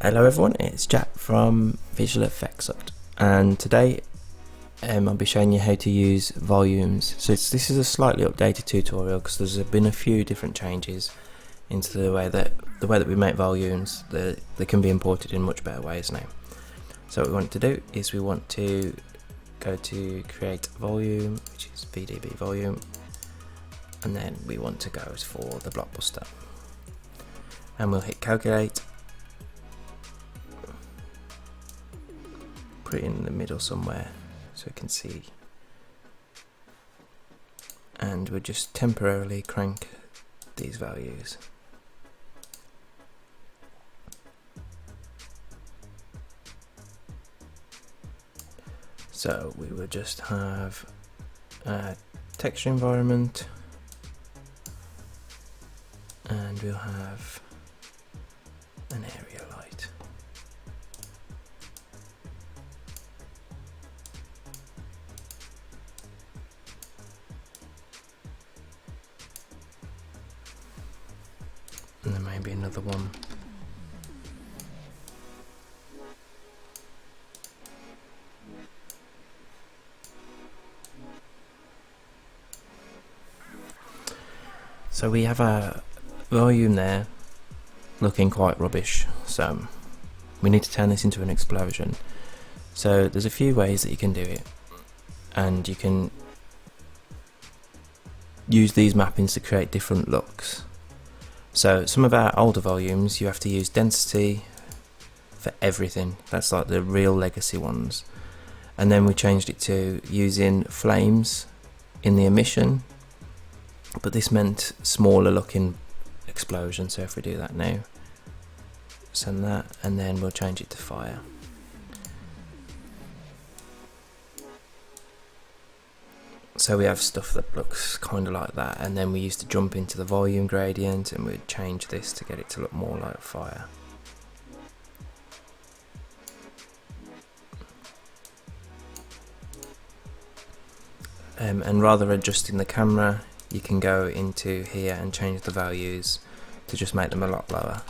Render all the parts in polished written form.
Hello everyone, it's Jack from Visual Effects, and today I'll be showing you how to use volumes. So this is a slightly updated tutorial because there's been a few different changes into the way that we make volumes. They can be imported in much better ways now. So what we want to do is we want to go to create volume, which is VDB volume, and then we want to go for the blockbuster, and we'll hit calculate. Put it in the middle somewhere so we can see, and we'll just temporarily crank these values. So we will just have a texture environment, and we'll have an area light. And there may be another one. So we have a volume there looking quite rubbish, so we need to turn this into an explosion. So there's a few ways that you can do it, and you can use these mappings to create different looks. So some of our older volumes you have to use density for everything. That's like the real legacy ones. And then we changed it to using flames in the emission, but this meant smaller looking explosions. So if we do that now, send that, and then we'll change it to fire. So we have stuff that looks kind of like that, and then we used to jump into the volume gradient and we'd change this to get it to look more like fire. And rather than adjusting the camera, you can go into here and change the values to just make them a lot lower,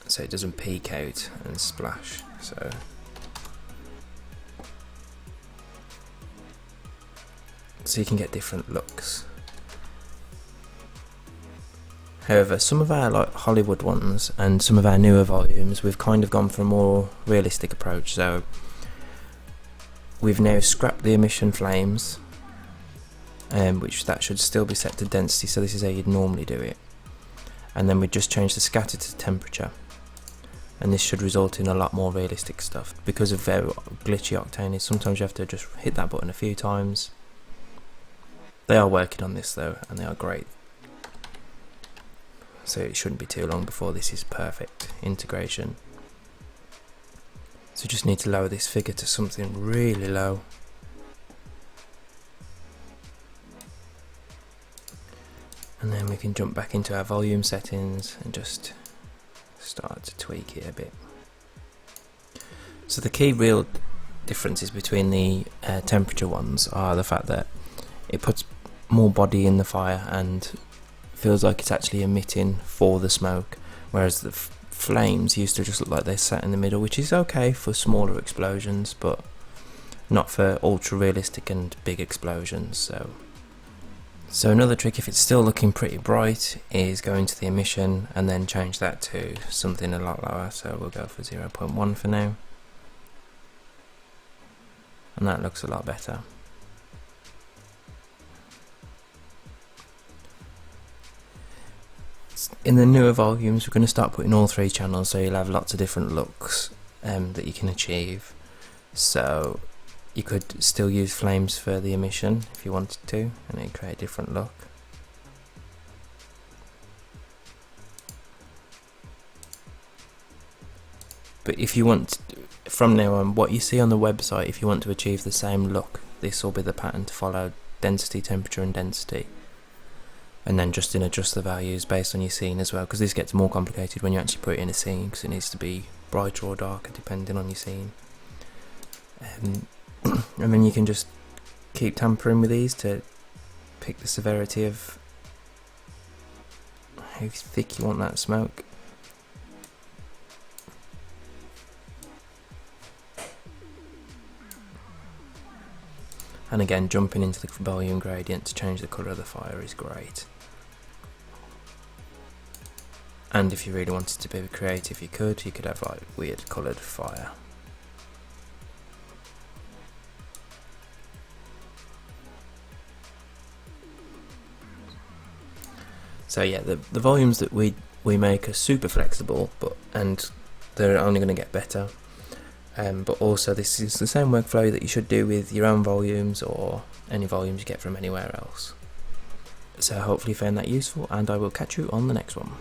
so it doesn't peak out and splash. So you can get different looks. However, some of our like Hollywood ones and some of our newer volumes, we've kind of gone for a more realistic approach. So we've now scrapped the emission flames, which that should still be set to density, so this is how you'd normally do it. And then we just change the scatter to temperature, and this should result in a lot more realistic stuff. Because of how glitchy Octane is, sometimes you have to just hit that button a few times. They are working on this though, and they are great. So it shouldn't be too long before this is perfect integration. So just need to lower this figure to something really low. And then we can jump back into our volume settings and just start to tweak it a bit. So the key real differences between the temperature ones are the fact that it puts more body in the fire and feels like it's actually emitting for the smoke, whereas the flames used to just look like they sat in the middle, which is okay for smaller explosions but not for ultra realistic and big explosions. So another trick, if it's still looking pretty bright, is go into the emission and then change that to something a lot lower. So we'll go for 0.1 for now, and that looks a lot better. In the newer volumes, we're going to start putting all three channels, so you'll have lots of different looks that you can achieve. So you could still use flames for the emission if you wanted to, and it'd create a different look. But if you want, from now on, what you see on the website, if you want to achieve the same look, this will be the pattern to follow: density, temperature and density. And then just adjust the values based on your scene as well, because this gets more complicated when you actually put it in a scene, because it needs to be brighter or darker depending on your scene. And then you can just keep tampering with these to pick the severity of how thick you want that smoke. And again, jumping into the volume gradient to change the colour of the fire is great. And if you really wanted to be creative, you could have like weird coloured fire. So yeah, the volumes that we make are super flexible, and they're only going to get better. But also this is the same workflow that you should do with your own volumes or any volumes you get from anywhere else. So hopefully you found that useful, and I will catch you on the next one.